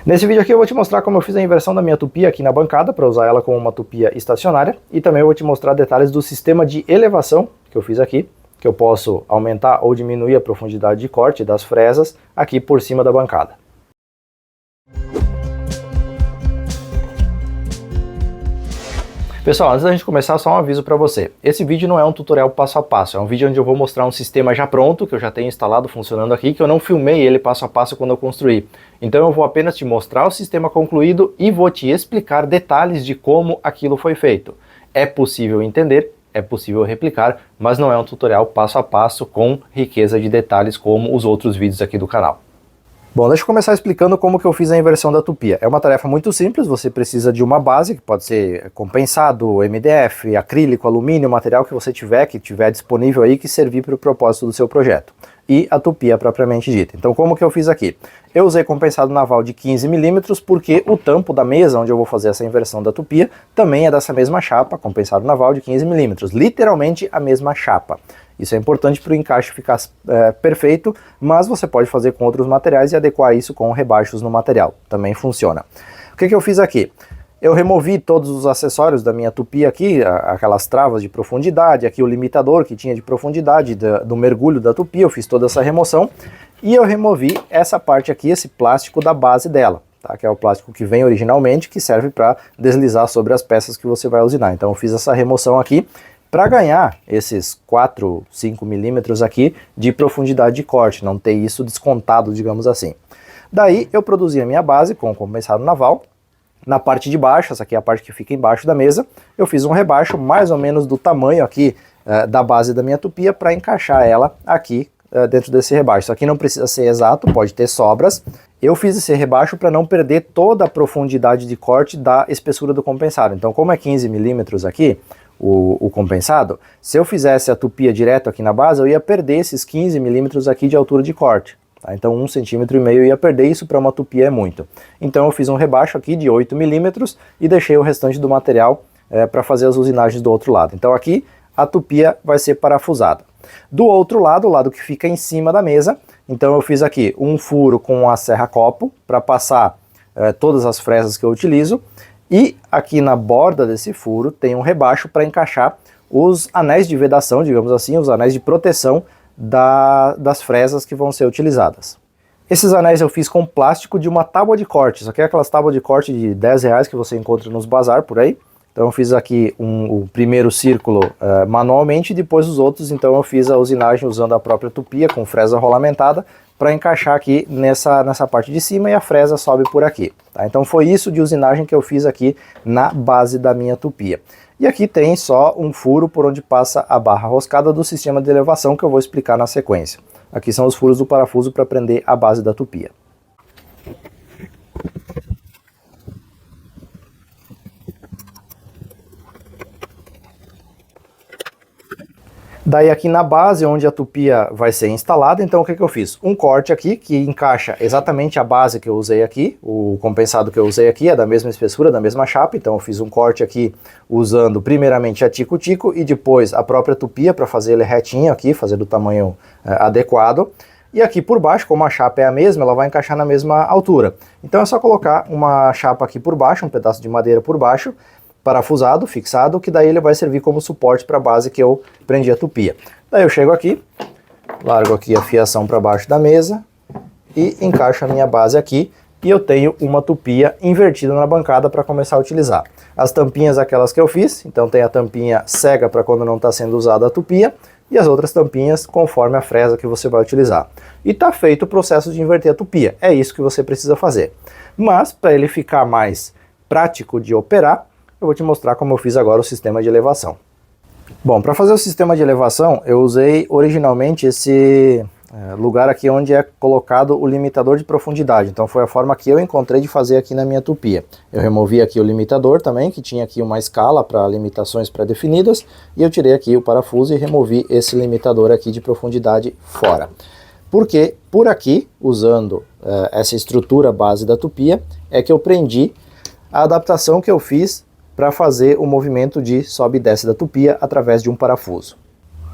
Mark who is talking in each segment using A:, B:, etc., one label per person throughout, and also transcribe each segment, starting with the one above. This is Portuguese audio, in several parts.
A: Nesse vídeo aqui eu vou te mostrar como eu fiz a inversão da minha tupia aqui na bancada para usar ela como uma tupia estacionária, e também eu vou te mostrar detalhes do sistema de elevação que eu fiz aqui, que eu posso aumentar ou diminuir a profundidade de corte das fresas aqui por cima da bancada. Pessoal, antes da gente começar, só um aviso para você. Esse vídeo não é um tutorial passo a passo, é um vídeo onde eu vou mostrar um sistema já pronto, que eu já tenho instalado funcionando aqui, que eu não filmei ele passo a passo quando eu construí. Então eu vou apenas te mostrar o sistema concluído e vou te explicar detalhes de como aquilo foi feito. É possível entender, é possível replicar, mas não é um tutorial passo a passo com riqueza de detalhes como os outros vídeos aqui do canal. Bom, deixa eu começar explicando como que eu fiz a inversão da tupia. É uma tarefa muito simples, você precisa de uma base, que pode ser compensado, MDF, acrílico, alumínio, material que você tiver, que tiver disponível aí, que servir para o propósito do seu projeto. E a tupia propriamente dita. Então como que eu fiz aqui? Eu usei compensado naval de 15 mm porque o tampo da mesa onde eu vou fazer essa inversão da tupia também é dessa mesma chapa, compensado naval de 15 mm, literalmente a mesma chapa. Isso é importante para o encaixe ficar perfeito, mas você pode fazer com outros materiais e adequar isso com rebaixos no material, também funciona. O que eu fiz aqui? Eu removi todos os acessórios da minha tupia aqui, aquelas travas de profundidade, aqui o limitador que tinha de profundidade do mergulho da tupia, eu fiz toda essa remoção e eu removi essa parte aqui, esse plástico da base dela, tá? Que é o plástico que vem originalmente, que serve para deslizar sobre as peças que você vai usinar. Então eu fiz essa remoção aqui para ganhar esses 4, 5 milímetros aqui de profundidade de corte, não ter isso descontado, digamos assim. Daí eu produzi a minha base com compensado naval. Na parte de baixo, essa aqui é a parte que fica embaixo da mesa, eu fiz um rebaixo mais ou menos do tamanho aqui da base da minha tupia para encaixar ela aqui dentro desse rebaixo. Isso aqui não precisa ser exato, pode ter sobras. Eu fiz esse rebaixo para não perder toda a profundidade de corte da espessura do compensado. Então como é 15 milímetros aqui, o compensado, se eu fizesse a tupia direto aqui na base, eu ia perder esses 15 milímetros aqui de altura de corte. Tá? Então 1,5 cm eu ia perder, isso para uma tupia é muito. Então eu fiz um rebaixo aqui de 8 milímetros e deixei o restante do material para fazer as usinagens do outro lado. Então aqui a tupia vai ser parafusada. Do outro lado, o lado que fica em cima da mesa, então eu fiz aqui um furo com a serra-copo para passar todas as fresas que eu utilizo. E aqui na borda desse furo tem um rebaixo para encaixar os anéis de vedação, digamos assim, os anéis de proteção das fresas que vão ser utilizadas. Esses anéis eu fiz com plástico de uma tábua de corte, isso aqui é aquelas tábuas de corte de R$10 que você encontra nos bazar por aí. Então eu fiz aqui o primeiro círculo manualmente e depois os outros, então eu fiz a usinagem usando a própria tupia com fresa rolamentada para encaixar aqui nessa parte de cima e a fresa sobe por aqui. Tá? Então foi isso de usinagem que eu fiz aqui na base da minha tupia. E aqui tem só um furo por onde passa a barra roscada do sistema de elevação que eu vou explicar na sequência. Aqui são os furos do parafuso para prender a base da tupia. Daí aqui na base, onde a tupia vai ser instalada, então o que eu fiz? Um corte aqui, que encaixa exatamente a base que eu usei aqui, o compensado que eu usei aqui é da mesma espessura, da mesma chapa, então eu fiz um corte aqui usando primeiramente a tico-tico e depois a própria tupia para fazer ele retinho aqui, fazer do tamanho adequado. E aqui por baixo, como a chapa é a mesma, ela vai encaixar na mesma altura. Então é só colocar uma chapa aqui por baixo, um pedaço de madeira por baixo, parafusado, fixado, que daí ele vai servir como suporte para a base que eu prendi a tupia. Daí eu chego aqui, largo aqui a fiação para baixo da mesa e encaixo a minha base aqui e eu tenho uma tupia invertida na bancada para começar a utilizar. As tampinhas aquelas que eu fiz, então tem a tampinha cega para quando não está sendo usada a tupia e as outras tampinhas conforme a fresa que você vai utilizar. E está feito o processo de inverter a tupia, é isso que você precisa fazer. Mas para ele ficar mais prático de operar, eu vou te mostrar como eu fiz agora o sistema de elevação. Bom, para fazer o sistema de elevação, eu usei originalmente esse lugar aqui onde é colocado o limitador de profundidade. Então foi a forma que eu encontrei de fazer aqui na minha tupia. Eu removi aqui o limitador também, que tinha aqui uma escala para limitações pré-definidas, e eu tirei aqui o parafuso e removi esse limitador aqui de profundidade fora. Porque por aqui, usando essa estrutura base da tupia, é que eu prendi a adaptação que eu fiz para fazer o movimento de sobe e desce da tupia através de um parafuso.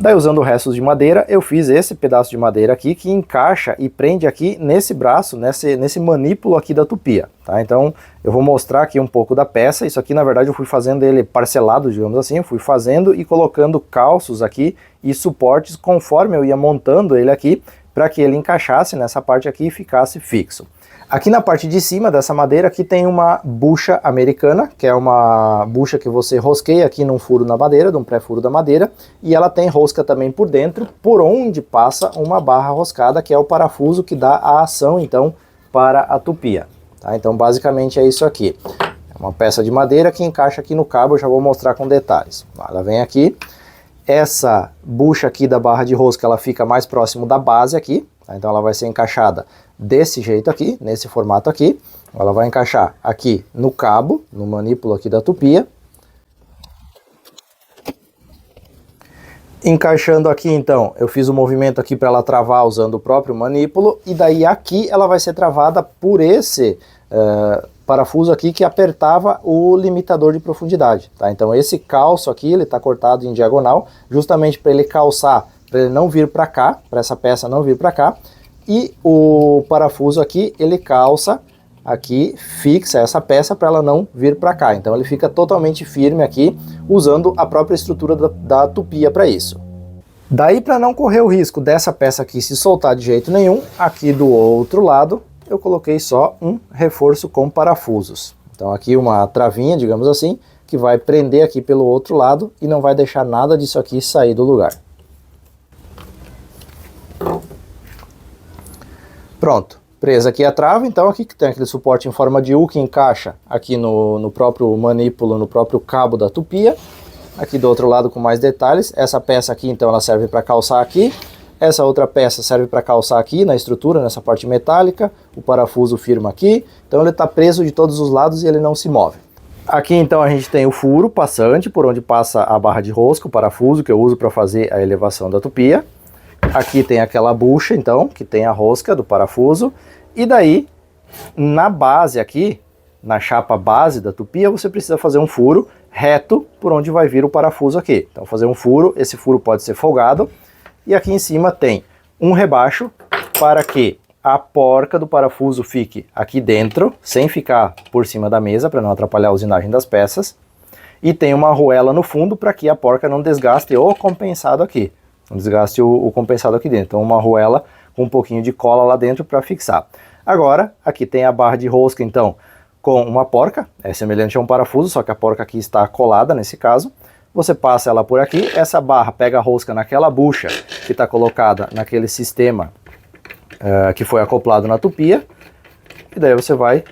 A: Daí, usando restos de madeira, eu fiz esse pedaço de madeira aqui que encaixa e prende aqui nesse braço, nesse manípulo aqui da tupia, tá? Então, eu vou mostrar aqui um pouco da peça. Isso aqui, na verdade, eu fui fazendo ele parcelado, digamos assim. Eu fui fazendo e colocando calços aqui e suportes conforme eu ia montando ele aqui, para que ele encaixasse nessa parte aqui e ficasse fixo. Aqui na parte de cima dessa madeira aqui tem uma bucha americana, que é uma bucha que você rosqueia aqui num furo na madeira, num pré-furo da madeira, e ela tem rosca também por dentro, por onde passa uma barra roscada, que é o parafuso que dá a ação então para a tupia. Tá? Então basicamente é isso aqui. É uma peça de madeira que encaixa aqui no cabo, eu já vou mostrar com detalhes. Ela vem aqui, essa bucha aqui da barra de rosca ela fica mais próximo da base aqui, tá? Então ela vai ser encaixada desse jeito aqui, nesse formato aqui. Ela vai encaixar aqui no cabo, no manípulo aqui da tupia. Encaixando aqui então, eu fiz o movimento aqui para ela travar usando o próprio manípulo, e daí aqui ela vai ser travada por esse parafuso aqui que apertava o limitador de profundidade, tá? Então esse calço aqui, ele está cortado em diagonal, justamente para ele calçar, para ele não vir para cá, para essa peça não vir para cá. E o parafuso aqui, ele calça aqui, fixa essa peça para ela não vir para cá. Então ele fica totalmente firme aqui, usando a própria estrutura da tupia para isso. Daí, para não correr o risco dessa peça aqui se soltar de jeito nenhum, aqui do outro lado eu coloquei só um reforço com parafusos. Então aqui uma travinha, digamos assim, que vai prender aqui pelo outro lado e não vai deixar nada disso aqui sair do lugar. Pronto, presa aqui a trava, então aqui que tem aquele suporte em forma de U que encaixa aqui no próprio manípulo, no próprio cabo da tupia. Aqui do outro lado com mais detalhes, essa peça aqui então ela serve para calçar aqui, essa outra peça serve para calçar aqui na estrutura, nessa parte metálica, o parafuso firma aqui, então ele está preso de todos os lados e ele não se move. Aqui então a gente tem o furo passante, por onde passa a barra de rosca, o parafuso que eu uso para fazer a elevação da tupia. Aqui tem aquela bucha, então, que tem a rosca do parafuso. E daí, na base aqui, na chapa base da tupia, você precisa fazer um furo reto por onde vai vir o parafuso aqui. Então, fazer um furo, esse furo pode ser folgado. E aqui em cima tem um rebaixo para que a porca do parafuso fique aqui dentro, sem ficar por cima da mesa, para não atrapalhar a usinagem das peças. E tem uma arruela no fundo para que a porca não desgaste o compensado aqui. Não desgaste o compensado aqui dentro. Então uma arruela com um pouquinho de cola lá dentro para fixar. Agora, aqui tem a barra de rosca, então, com uma porca. É semelhante a um parafuso, só que a porca aqui está colada nesse caso. Você passa ela por aqui, essa barra pega a rosca naquela bucha que está colocada naquele sistema que foi acoplado na tupia. E daí você vai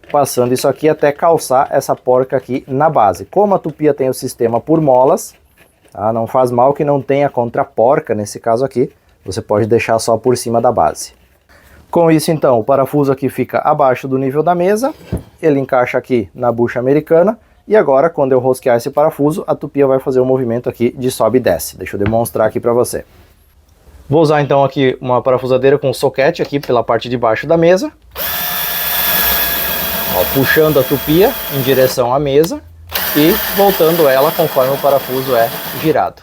A: passando isso aqui até calçar essa porca aqui na base. Como a tupia tem o sistema por molas, tá? Não faz mal que não tenha contra-porca nesse caso aqui, você pode deixar só por cima da base. Com isso então, o parafuso aqui fica abaixo do nível da mesa, ele encaixa aqui na bucha americana, e agora quando eu rosquear esse parafuso, a tupia vai fazer um movimento aqui de sobe e desce. Deixa eu demonstrar aqui para você. Vou usar então aqui uma parafusadeira com soquete aqui pela parte de baixo da mesa. Ó, puxando a tupia em direção à mesa e voltando ela conforme o parafuso é girado.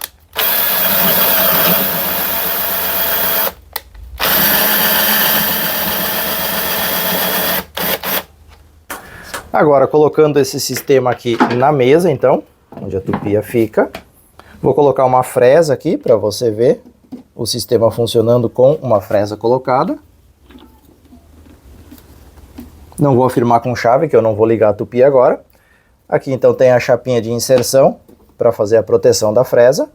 A: Agora, colocando esse sistema aqui na mesa, então, onde a tupia fica, vou colocar uma fresa aqui para você ver o sistema funcionando com uma fresa colocada. Não vou firmar com chave, que eu não vou ligar a tupia agora. Aqui então tem a chapinha de inserção para fazer a proteção da fresa.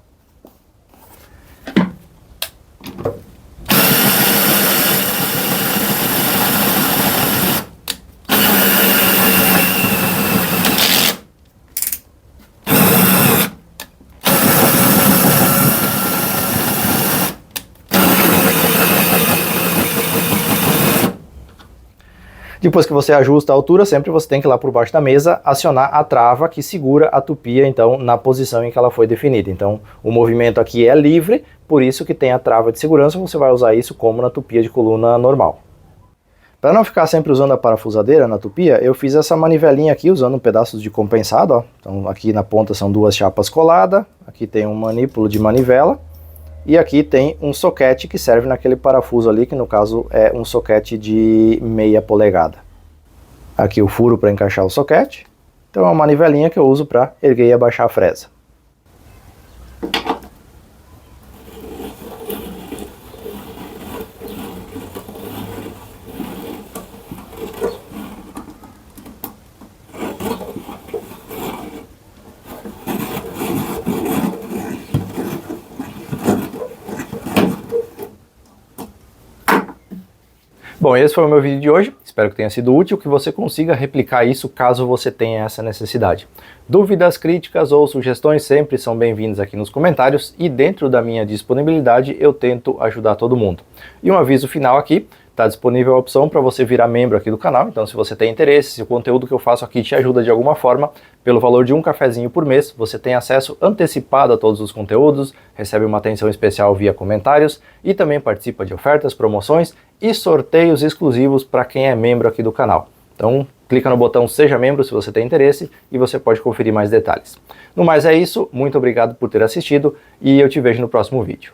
A: Depois que você ajusta a altura, sempre você tem que ir lá por baixo da mesa acionar a trava que segura a tupia então na posição em que ela foi definida. Então o movimento aqui é livre, por isso que tem a trava de segurança, você vai usar isso como na tupia de coluna normal. Para não ficar sempre usando a parafusadeira na tupia, eu fiz essa manivelinha aqui usando pedaços de compensado. Ó. Então aqui na ponta são duas chapas coladas, aqui tem um manípulo de manivela. E aqui tem um soquete que serve naquele parafuso ali, que no caso é um soquete de meia polegada. Aqui o furo para encaixar o soquete. Então é uma manivelinha que eu uso para erguer e abaixar a fresa. Bom, esse foi o meu vídeo de hoje, espero que tenha sido útil, que você consiga replicar isso caso você tenha essa necessidade. Dúvidas, críticas ou sugestões sempre são bem-vindas aqui nos comentários e dentro da minha disponibilidade eu tento ajudar todo mundo. E um aviso final aqui, está disponível a opção para você virar membro aqui do canal, então se você tem interesse, se o conteúdo que eu faço aqui te ajuda de alguma forma, pelo valor de um cafezinho por mês, você tem acesso antecipado a todos os conteúdos, recebe uma atenção especial via comentários e também participa de ofertas, promoções e sorteios exclusivos para quem é membro aqui do canal. Então clica no botão Seja Membro se você tem interesse e você pode conferir mais detalhes. No mais é isso, muito obrigado por ter assistido e eu te vejo no próximo vídeo.